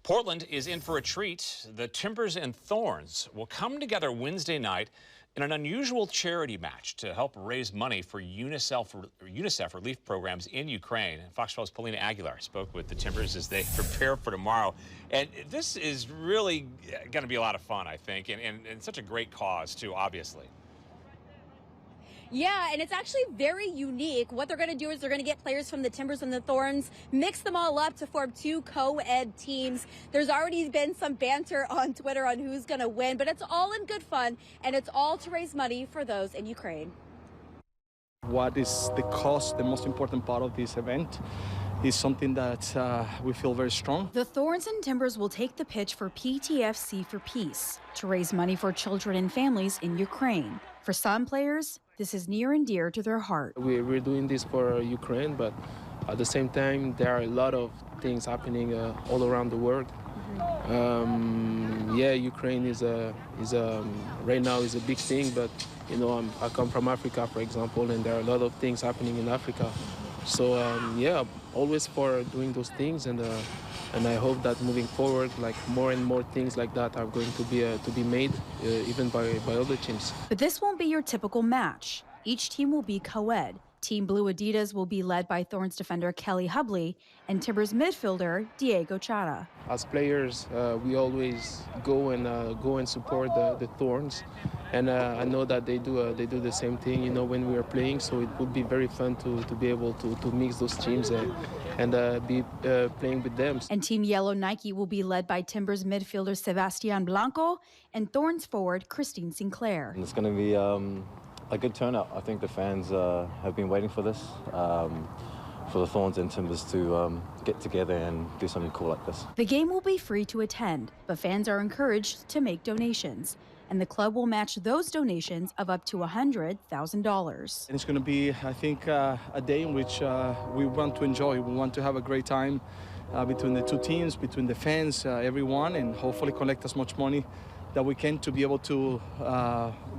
Portland is in for a treat. The Timbers and Thorns will come together Wednesday night in an unusual charity match to help raise money for UNICEF relief programs in Ukraine. Fox 12's Paulina Aguilar spoke with the Timbers as they prepare for tomorrow. And this is really going to be a lot of fun, I think, and such a great cause, too, obviously. Yeah, and it's actually very unique. What they're going to do is they're going to get players from the Timbers and the Thorns, mix them all up to form two co-ed teams. There's already been some banter on Twitter on who's going to win, but it's all in good fun, and it's all to raise money for those in Ukraine. What is the cost, the most important part of this event, is something that we feel very strong. The Thorns and Timbers will take the pitch for PTFC for Peace to raise money for children and families in Ukraine. For some players, this is near and dear to their heart. We're doing this for Ukraine, but at the same time, there are a lot of things happening all around the world. Yeah, Ukraine is right now is a big thing, but you know, I come from Africa, for example, and there are a lot of things happening in Africa. So yeah, always for doing those things, and I hope that moving forward, like more and more things like that are going to be made, even by other teams. But this won't be your typical match. Each team will be co-ed. Team Blue Adidas will be led by Thorns defender Kelly Hubley and Timbers midfielder Diego Chara. As players, we always go and support the Thorns, and I know that they do the same thing, you know, when we are playing. So it would be very fun to be able to mix those teams and be playing with them. And Team Yellow Nike will be led by Timbers midfielder Sebastian Blanco and Thorns forward Christine Sinclair. It's going to be a good turnout. I think the fans have been waiting for this, for the Thorns and Timbers to get together and do something cool like this. The game will be free to attend, but fans are encouraged to make donations. And the club will match those donations of up to $100,000. It's going to be, I think, a day in which we want to enjoy. We want to have a great time between the two teams, between the fans, everyone, and hopefully collect as much money that we can to be able to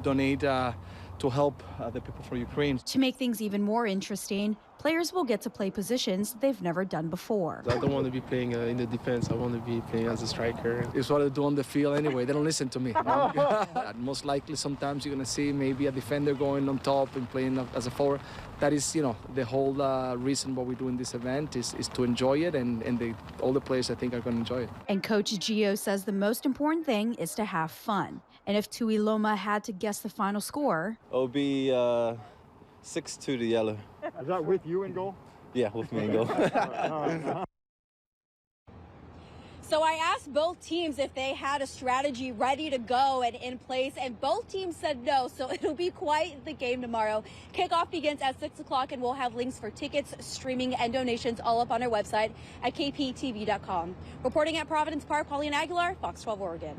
donate to help the people for Ukraine. To make things even more interesting, players will get to play positions they've never done before. I don't want to be playing in the defense. I want to be playing as a striker. It's what I do on the field anyway. They don't listen to me. Most likely, sometimes you're going to see maybe a defender going on top and playing as a forward. That is, you know, the whole reason why we do in this event is to enjoy it, and all the players, I think, are going to enjoy it. And Coach Gio says the most important thing is to have fun. And if Tui Loma had to guess the final score, It'll be 6-2 to Yellow. Is that with you in goal? Yeah, with me in goal. So I asked both teams if they had a strategy ready to go and in place, and both teams said no, so it'll be quite the game tomorrow. Kickoff begins at 6 o'clock, and we'll have links for tickets, streaming, and donations all up on our website at kptv.com. Reporting at Providence Park, Paulina Aguilar, Fox 12 Oregon.